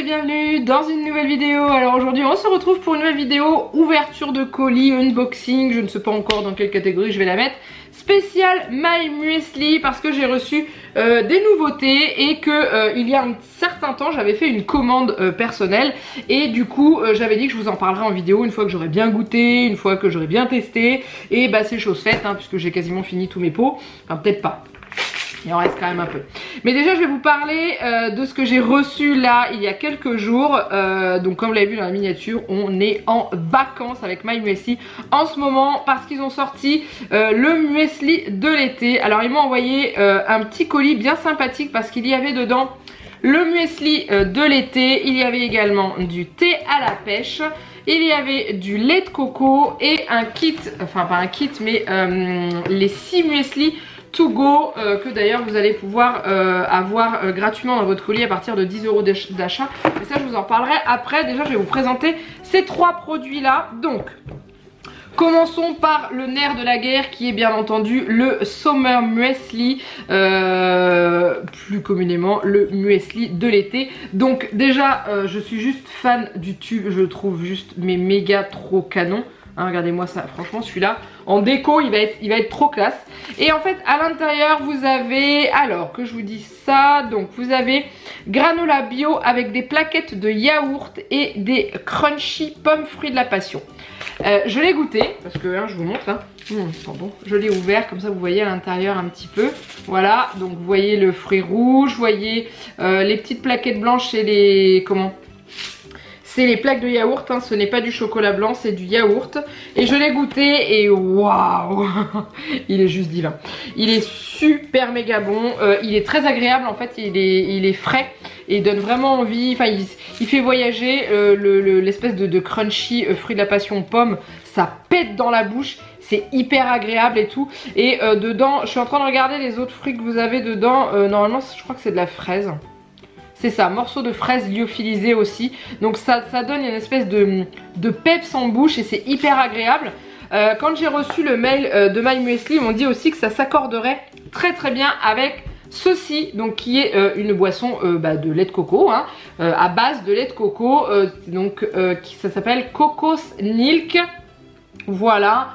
bienvenue dans une nouvelle vidéo. Alors aujourd'hui on se retrouve pour une nouvelle vidéo ouverture de colis, unboxing, je ne sais pas encore dans quelle catégorie je vais la mettre. Spécial My Muesli parce que j'ai reçu des nouveautés et que il y a un certain temps j'avais fait une commande personnelle et du coup j'avais dit que je vous en parlerai en vidéo une fois que j'aurai bien goûté, une fois que j'aurai bien testé et bah c'est chose faite hein, puisque j'ai quasiment fini tous mes pots, enfin peut-être pas. Il en reste quand même un peu. Mais déjà je vais vous parler de ce que j'ai reçu là il y a quelques jours. Donc comme vous l'avez vu dans la miniature, on est en vacances avec My Muesli en ce moment parce qu'ils ont sorti le muesli de l'été. Alors ils m'ont envoyé un petit colis bien sympathique parce qu'il y avait dedans le muesli de l'été. Il y avait également du thé à la pêche. Il y avait du lait de coco et un kit, enfin pas un kit mais les 6 muesli to go que d'ailleurs vous allez pouvoir avoir gratuitement dans votre colis à partir de 10 € d'achat. Mais ça je vous en parlerai après. Déjà je vais vous présenter ces 3 produits là. Donc commençons par le nerf de la guerre qui est bien entendu le Summer Muesli, plus communément le muesli de l'été. Donc déjà je suis juste fan du tube, je le trouve juste mais méga trop canon. Hein, regardez-moi ça, franchement celui-là en déco il va être trop classe. Et en fait à l'intérieur vous avez, alors que je vous dis ça, donc vous avez granola bio avec des plaquettes de yaourt et des crunchy pommes fruits de la passion. Je l'ai goûté parce que hein, je vous montre hein. Pardon, je l'ai ouvert comme ça vous voyez à l'intérieur un petit peu. Voilà, donc vous voyez le fruit rouge, vous voyez les petites plaquettes blanches et les comment, c'est les plaques de yaourt, hein, ce n'est pas du chocolat blanc, c'est du yaourt. Et je l'ai goûté et waouh, il est juste divin. Il est super méga bon, il est très agréable en fait, il est frais et il donne vraiment envie. Enfin, il fait voyager l'espèce de crunchy fruit de la passion pomme, ça pète dans la bouche. C'est hyper agréable et tout. Et dedans, je suis en train de regarder les autres fruits que vous avez dedans. Normalement, je crois que c'est de la fraise. C'est ça, morceau de fraise lyophilisé aussi. Donc ça donne une espèce de peps en bouche et c'est hyper agréable. Quand j'ai reçu le mail de My Muesli, ils m'ont dit aussi que ça s'accorderait très très bien avec ceci, donc qui est une boisson de lait de coco, hein, à base de lait de coco. Ça s'appelle Cocos Milk. Voilà.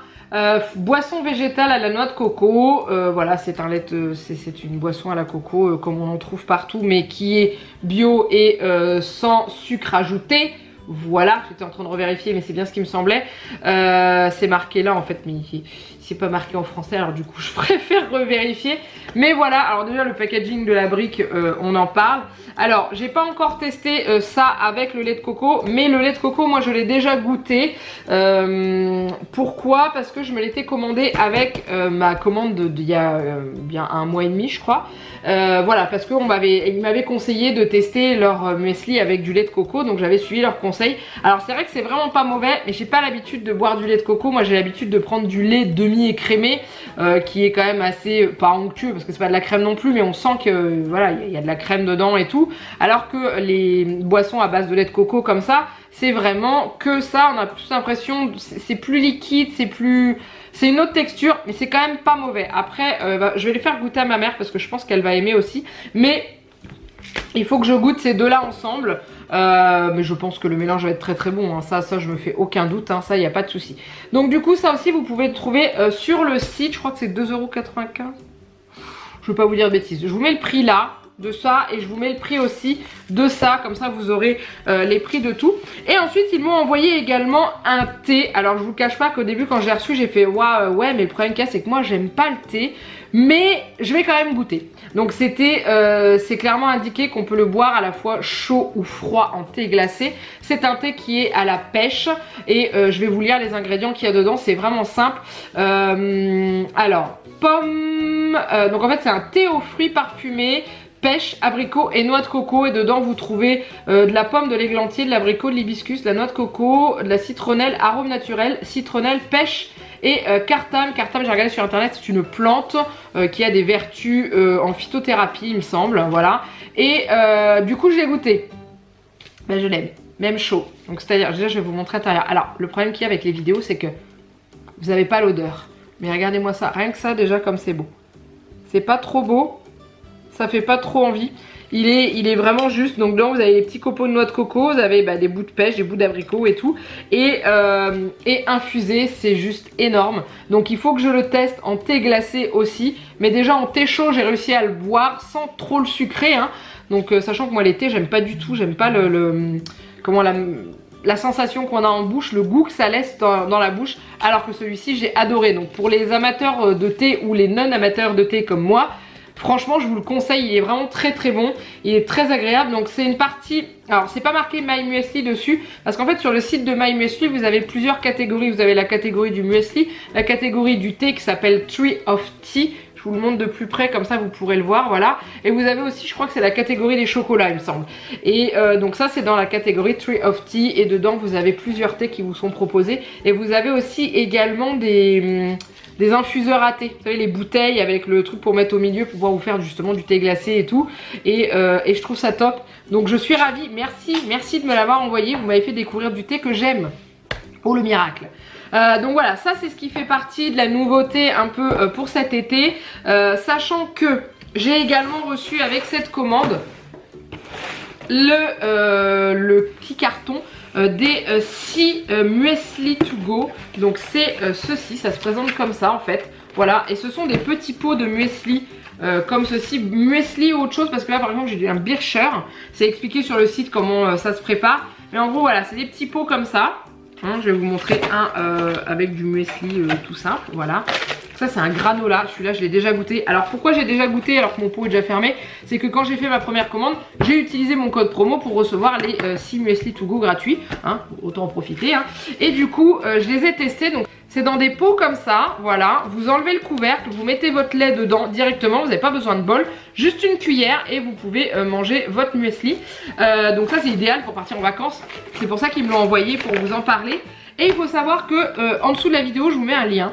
Boisson végétale à la noix de coco, voilà c'est un lait, c'est une boisson à la coco comme on en trouve partout mais qui est bio et sans sucre ajouté. Voilà, j'étais en train de revérifier mais c'est bien ce qui me semblait. C'est marqué là en fait mais c'est pas marqué en français alors du coup je préfère revérifier. Mais voilà, alors déjà le packaging de la brique on en parle. Alors j'ai pas encore testé ça avec le lait de coco, mais le lait de coco moi je l'ai déjà goûté. Pourquoi? Parce que je me l'étais commandé avec ma commande d'il y a bien un mois et demi je crois. Voilà, parce qu'il m'avait conseillé de tester leur muesli avec du lait de coco, donc j'avais suivi leurs conseils. Alors c'est vrai que c'est vraiment pas mauvais, mais j'ai pas l'habitude de boire du lait de coco. Moi j'ai l'habitude de prendre du lait demi-écrémé qui est quand même assez, pas onctueux parce que c'est pas de la crème non plus, mais on sent que voilà, il y a de la crème dedans et tout. Alors que les boissons à base de lait de coco comme ça, c'est vraiment que ça, on a plus l'impression, c'est plus liquide, c'est une autre texture, mais c'est quand même pas mauvais. Après, je vais les faire goûter à ma mère parce que je pense qu'elle va aimer aussi. Mais il faut que je goûte ces deux-là ensemble. Mais je pense que le mélange va être très très bon. Hein. Ça je me fais aucun doute. Hein. Ça, il n'y a pas de souci. Donc du coup, ça aussi, vous pouvez le trouver sur le site. Je crois que c'est 2,95 €. Je ne veux pas vous dire de bêtises. Je vous mets le prix là de ça et je vous mets le prix aussi de ça, comme ça vous aurez les prix de tout. Et ensuite ils m'ont envoyé également un thé. Alors je vous cache pas qu'au début quand j'ai reçu j'ai fait waouh ouais, mais le problème qu'il y a c'est que moi j'aime pas le thé, mais je vais quand même goûter. Donc c'est clairement indiqué qu'on peut le boire à la fois chaud ou froid en thé glacé. C'est un thé qui est à la pêche et je vais vous lire les ingrédients qu'il y a dedans, c'est vraiment simple. Alors pomme, donc en fait c'est un thé aux fruits parfumés, pêche, abricot et noix de coco. Et dedans vous trouvez de la pomme, de l'églantier, de l'abricot, de l'hibiscus, de la noix de coco, de la citronnelle, arôme naturel, citronnelle, pêche et cartame. Cartame, j'ai regardé sur internet, c'est une plante qui a des vertus en phytothérapie il me semble. Voilà. Et du coup je l'ai goûté. Ben, je l'aime, même chaud. Donc c'est-à-dire, déjà je vais vous montrer à l'intérieur. Alors le problème qu'il y a avec les vidéos c'est que vous n'avez pas l'odeur. Mais regardez-moi ça, rien que ça déjà comme c'est beau. C'est pas trop beau. Ça fait pas trop envie. Il est vraiment juste. Donc dedans vous avez les petits copeaux de noix de coco, vous avez des bouts de pêche, des bouts d'abricot et tout. Et infusé, c'est juste énorme. Donc il faut que je le teste en thé glacé aussi. Mais déjà en thé chaud, j'ai réussi à le boire sans trop le sucrer. Hein. Donc sachant que moi les thés, j'aime pas du tout, j'aime pas la sensation qu'on a en bouche, le goût que ça laisse dans la bouche, alors que celui-ci j'ai adoré. Donc pour les amateurs de thé ou les non amateurs de thé comme moi, franchement je vous le conseille, il est vraiment très très bon, il est très agréable. Donc c'est une partie, alors c'est pas marqué My Muesli dessus, parce qu'en fait sur le site de My Muesli vous avez plusieurs catégories. Vous avez la catégorie du muesli, la catégorie du thé qui s'appelle Tree of Tea. Je vous le montre de plus près, comme ça vous pourrez le voir, voilà. Et vous avez aussi, je crois que c'est la catégorie des chocolats, il me semble. Et donc ça c'est dans la catégorie Tree of Tea, et dedans vous avez plusieurs thés qui vous sont proposés. Et vous avez aussi également des infuseurs à thé, vous savez, les bouteilles avec le truc pour mettre au milieu pour pouvoir vous faire justement du thé glacé et tout. Et je trouve ça top. Donc je suis ravie, merci de me l'avoir envoyé. Vous m'avez fait découvrir du thé que j'aime. Oh le miracle. Donc voilà, ça c'est ce qui fait partie de la nouveauté un peu pour cet été. Sachant que j'ai également reçu avec cette commande le petit carton des 6 muesli to go. Donc c'est ceci, ça se présente comme ça en fait. Voilà, et ce sont des petits pots de muesli comme ceci, muesli ou autre chose, parce que là par exemple j'ai un bircher. C'est expliqué sur le site comment ça se prépare. Mais en gros voilà, c'est des petits pots comme ça. Je vais vous montrer un avec du muesli tout simple, voilà. Ça c'est un granola, celui-là je l'ai déjà goûté. Alors pourquoi j'ai déjà goûté alors que mon pot est déjà fermé? C'est que quand j'ai fait ma première commande, j'ai utilisé mon code promo pour recevoir les 6 muesli to go gratuits, hein, autant en profiter. Hein. Et du coup je les ai testés, donc c'est dans des pots comme ça, voilà. Vous enlevez le couvercle, vous mettez votre lait dedans directement, vous n'avez pas besoin de bol, juste une cuillère et vous pouvez manger votre muesli. Donc ça c'est idéal pour partir en vacances, c'est pour ça qu'ils me l'ont envoyé pour vous en parler. Et il faut savoir que en dessous de la vidéo je vous mets un lien.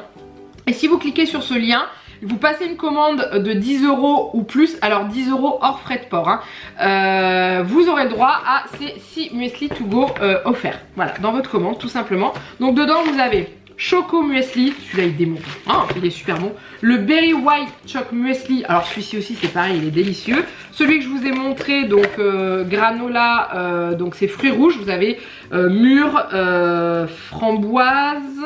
Et si vous cliquez sur ce lien, vous passez une commande de 10 € ou plus, alors 10 € hors frais de port, hein, vous aurez le droit à ces 6 muesli to go offerts, voilà, dans votre commande tout simplement. Donc dedans vous avez Choco Muesli, celui-là il démonte, hein, il est super bon. Le Berry White Choc Muesli, alors celui-ci aussi c'est pareil, il est délicieux. Celui que je vous ai montré, donc granola, donc c'est fruits rouges, vous avez mûre, framboise,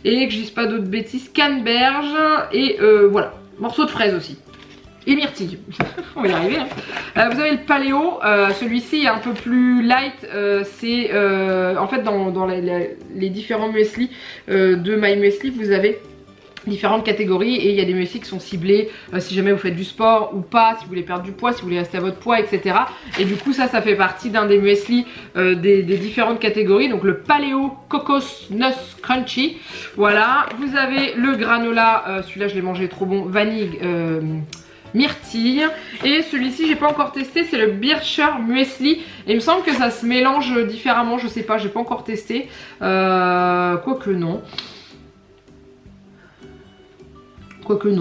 et que je dise pas d'autres bêtises, canneberge, et voilà, morceau de fraise aussi. Et myrtille, on va y arriver. Hein. Vous avez le paléo, celui-ci est un peu plus light, c'est en fait dans les différents muesli de My Muesli, vous avez différentes catégories et il y a des muesli qui sont ciblés si jamais vous faites du sport ou pas, si vous voulez perdre du poids, si vous voulez rester à votre poids, etc. Et du coup ça fait partie d'un des muesli des différentes catégories. Donc le paléo cocos nuts crunchy, voilà. Vous avez le granola, celui-là je l'ai mangé, trop bon, vanille myrtille, et celui-ci j'ai pas encore testé, c'est le bircher muesli, et il me semble que ça se mélange différemment, je sais pas, j'ai pas encore testé, quoique non,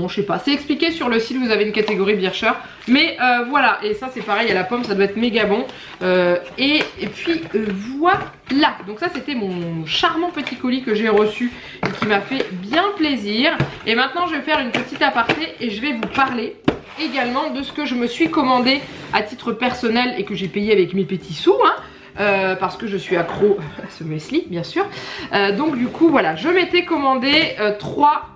je sais pas, c'est expliqué sur le site, vous avez une catégorie bircher, mais voilà, et ça c'est pareil à la pomme, ça doit être méga bon, et puis voilà, donc ça c'était mon charmant petit colis que j'ai reçu et qui m'a fait bien plaisir. Et maintenant je vais faire une petite aparté et je vais vous parler également de ce que je me suis commandé à titre personnel et que j'ai payé avec mes petits sous, hein, parce que je suis accro à ce muesli bien sûr. Donc du coup voilà, je m'étais commandé 3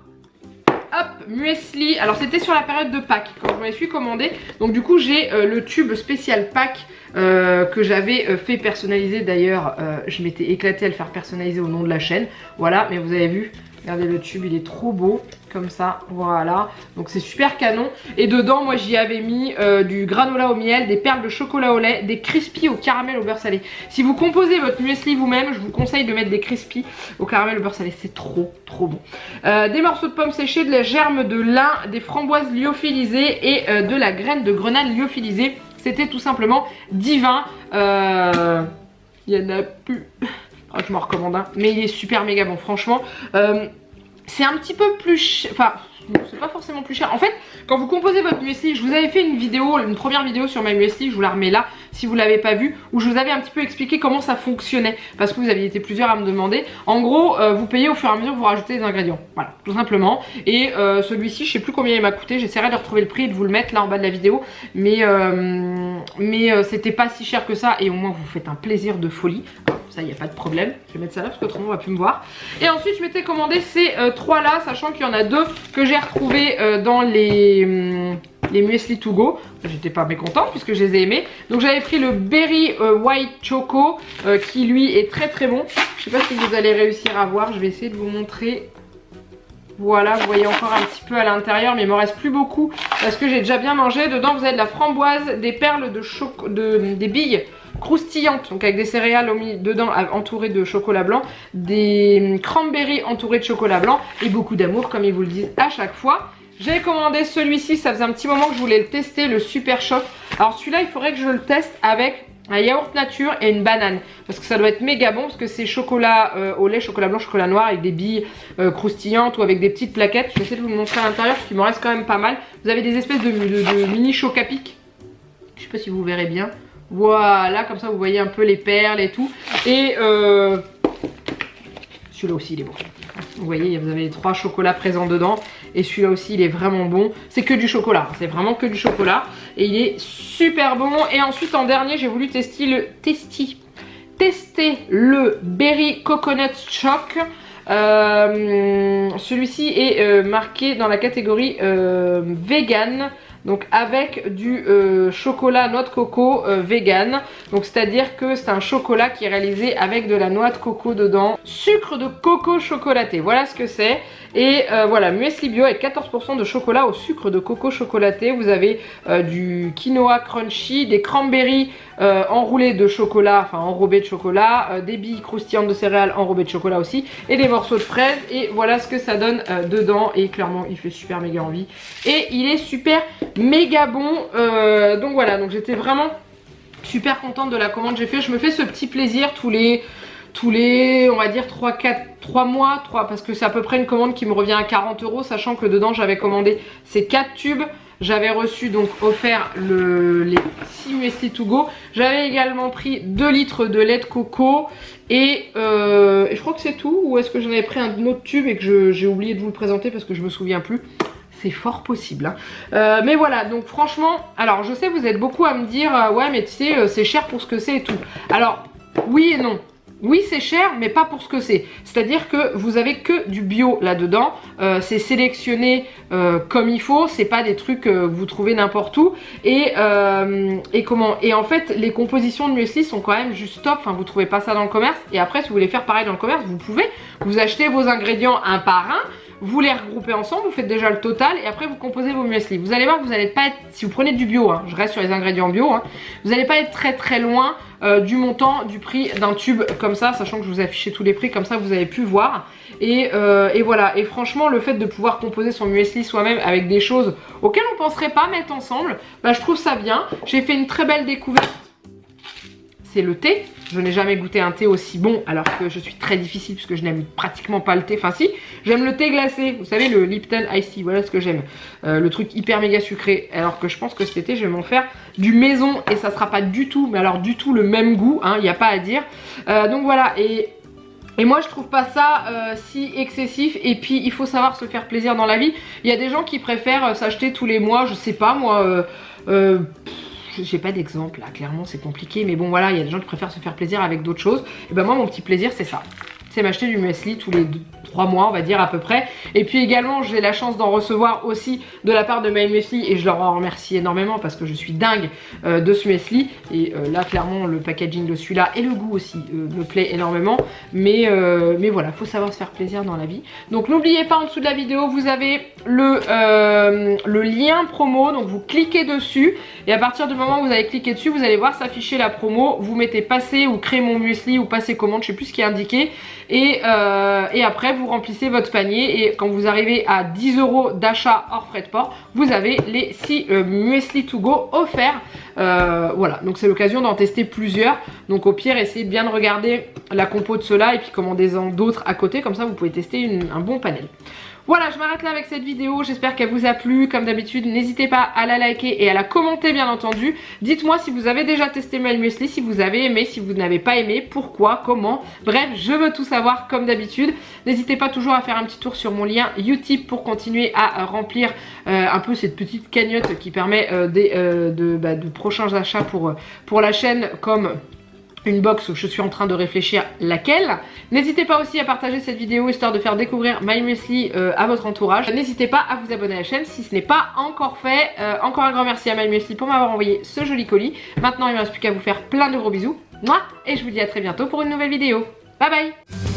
muesli. Alors c'était sur la période de Pâques quand je me suis commandé. Donc du coup j'ai le tube spécial Pâques que j'avais fait personnaliser. D'ailleurs je m'étais éclatée à le faire personnaliser au nom de la chaîne. Voilà, mais vous avez vu, regardez le tube, il est trop beau comme ça, voilà, donc c'est super canon. Et dedans moi j'y avais mis du granola au miel, des perles de chocolat au lait, des crispies au caramel au beurre salé. Si vous composez votre muesli vous-même, je vous conseille de mettre des crispies au caramel au beurre salé, c'est trop bon. Des morceaux de pommes séchées, de la germe de lin, des framboises lyophilisées et de la graine de grenade lyophilisée. C'était tout simplement divin. Il y en a plus. Oh, je m'en recommande un, mais il est super méga bon franchement. C'est un petit peu plus... Enfin, c'est pas forcément plus cher. En fait, quand vous composez votre muesli, je vous avais fait une vidéo, une première vidéo sur My Muesli, je vous la remets là si vous l'avez pas vue, où je vous avais un petit peu expliqué comment ça fonctionnait, parce que vous aviez été plusieurs à me demander. En gros, vous payez au fur et à mesure, vous rajoutez des ingrédients, voilà, tout simplement. Et celui-ci, je sais plus combien il m'a coûté, j'essaierai de retrouver le prix et de vous le mettre là en bas de la vidéo, mais c'était pas si cher que ça, et au moins vous faites un plaisir de folie. Ça, il n'y a pas de problème. Je vais mettre ça là parce qu'autrement on va plus me voir. Et ensuite, je m'étais commandé ces trois là, sachant qu'il y en a deux que j'ai retrouvés dans les muesli to go. J'étais pas mécontente puisque je les ai aimés. Donc j'avais pris le Berry White Choco qui lui est très très bon. Je sais pas si vous allez réussir à voir. Je vais essayer de vous montrer. Voilà, vous voyez encore un petit peu à l'intérieur, mais il me reste plus beaucoup parce que j'ai déjà bien mangé. Dedans, vous avez de la framboise, des perles des billes croustillantes, donc avec des céréales dedans entourées de chocolat blanc, des cranberries entourées de chocolat blanc et beaucoup d'amour comme ils vous le disent à chaque fois. J'ai commandé celui-ci, ça faisait un petit moment que je voulais le tester, le Super Choc. Alors celui-là, il faudrait que je le teste avec un yaourt nature et une banane parce que ça doit être méga bon parce que c'est chocolat au lait, chocolat blanc, chocolat noir avec des billes croustillantes ou avec des petites plaquettes. Je vais essayer de vous le montrer à l'intérieur parce qu'il m'en reste quand même pas mal. Vous avez des espèces de mini choc à pic. Je sais pas si vous verrez bien. Voilà, comme ça vous voyez un peu les perles et tout. Et celui-là aussi il est bon. Vous voyez, vous avez les trois chocolats présents dedans. Et celui-là aussi il est vraiment bon. C'est que du chocolat, c'est vraiment que du chocolat. Et il est super bon. Et ensuite en dernier j'ai voulu tester le Berry Coconut Choc. Celui-ci est marqué dans la catégorie vegan. Donc avec du chocolat noix de coco vegan. Donc c'est à dire que c'est un chocolat qui est réalisé avec de la noix de coco dedans. Sucre de coco chocolaté, voilà ce que c'est. Et voilà, muesli bio avec 14% de chocolat au sucre de coco chocolaté. Vous avez du quinoa crunchy, des cranberries enroulés de chocolat, enfin enrobés de chocolat, des billes croustillantes de céréales enrobées de chocolat aussi, et des morceaux de fraises. Et voilà ce que ça donne dedans. Et clairement, il fait super méga envie. Et il est super méga bon. Donc voilà, donc j'étais vraiment super contente de la commande que j'ai fait. Je me fais ce petit plaisir tous les on va dire 3 mois, parce que c'est à peu près une commande qui me revient à 40 €, sachant que dedans j'avais commandé ces 4 tubes. J'avais reçu donc offert les 6 muesli to go. J'avais également pris 2 litres de lait de coco et je crois que c'est tout. Ou est-ce que j'en avais pris un autre tube et que j'ai oublié de vous le présenter parce que je me souviens plus. C'est fort possible hein. Mais voilà, donc franchement, alors je sais vous êtes beaucoup à me dire ouais mais tu sais c'est cher pour ce que c'est et tout. Alors oui et non. Oui c'est cher mais pas pour ce que c'est. C'est-à-dire que vous avez que du bio là-dedans. C'est sélectionné comme il faut. C'est pas des trucs que vous trouvez n'importe où. Et en fait les compositions de muesli sont quand même juste top. Enfin vous trouvez pas ça dans le commerce. Et après si vous voulez faire pareil dans le commerce, vous pouvez. Vous achetez vos ingrédients un par un. Vous les regroupez ensemble, vous faites déjà le total et après vous composez vos muesli. Vous allez voir que vous n'allez pas être, si vous prenez du bio, hein, je reste sur les ingrédients bio, hein, vous n'allez pas être très très loin du montant, du prix d'un tube comme ça, sachant que je vous ai affiché tous les prix, comme ça vous avez pu voir. Et voilà, et franchement le fait de pouvoir composer son muesli soi-même avec des choses auxquelles on ne penserait pas mettre ensemble, bah, je trouve ça bien. J'ai fait une très belle découverte. C'est le thé. Je n'ai jamais goûté un thé aussi bon alors que je suis très difficile puisque je n'aime pratiquement pas le thé. Enfin si, j'aime le thé glacé. Vous savez le Lipton Ice Tea, voilà ce que j'aime. Le truc hyper méga sucré. Alors que je pense que cet été je vais m'en faire du maison et ça sera pas du tout, mais alors du tout le même goût. Il n'y a pas à dire. Donc voilà et moi je trouve pas ça si excessif. Et puis il faut savoir se faire plaisir dans la vie. Il y a des gens qui préfèrent s'acheter tous les mois, je sais pas moi... j'ai pas d'exemple là, clairement c'est compliqué, mais bon voilà, il y a des gens qui préfèrent se faire plaisir avec d'autres choses. Et ben moi mon petit plaisir c'est ça, c'est m'acheter du muesli tous les 3 mois on va dire à peu près. Et puis également j'ai la chance d'en recevoir aussi de la part de My Muesli et je leur en remercie énormément parce que je suis dingue de ce muesli. Et là clairement le packaging de celui-là et le goût aussi me plaît énormément. Mais voilà, faut savoir se faire plaisir dans la vie. Donc n'oubliez pas en dessous de la vidéo vous avez le lien promo, donc vous cliquez dessus et à partir du moment où vous avez cliqué dessus vous allez voir s'afficher la promo. Vous mettez passer ou créer mon muesli ou passer commande, je sais plus ce qui est indiqué. Et après vous remplissez votre panier et quand vous arrivez à 10 € d'achat hors frais de port, vous avez les 6 muesli to go offerts Voilà, donc c'est l'occasion d'en tester plusieurs. Donc au pire, essayez bien de regarder la compo de ceux-là et puis commandez-en d'autres à côté, comme ça vous pouvez tester un bon panel. Voilà, je m'arrête là avec cette vidéo, j'espère qu'elle vous a plu. Comme d'habitude, n'hésitez pas à la liker et à la commenter bien entendu. Dites-moi si vous avez déjà testé My Muesli, si vous avez aimé, si vous n'avez pas aimé, pourquoi, comment. Bref, je veux tout savoir comme d'habitude. N'hésitez pas toujours à faire un petit tour sur mon lien Utip pour continuer à remplir un peu cette petite cagnotte qui permet de prochains achats pour la chaîne, comme une box où je suis en train de réfléchir laquelle. N'hésitez pas aussi à partager cette vidéo histoire de faire découvrir My Muesli à votre entourage. N'hésitez pas à vous abonner à la chaîne si ce n'est pas encore fait. Encore un grand merci à My Muesli pour m'avoir envoyé ce joli colis. Maintenant il ne me reste plus qu'à vous faire plein de gros bisous. Moi, et je vous dis à très bientôt pour une nouvelle vidéo. Bye bye.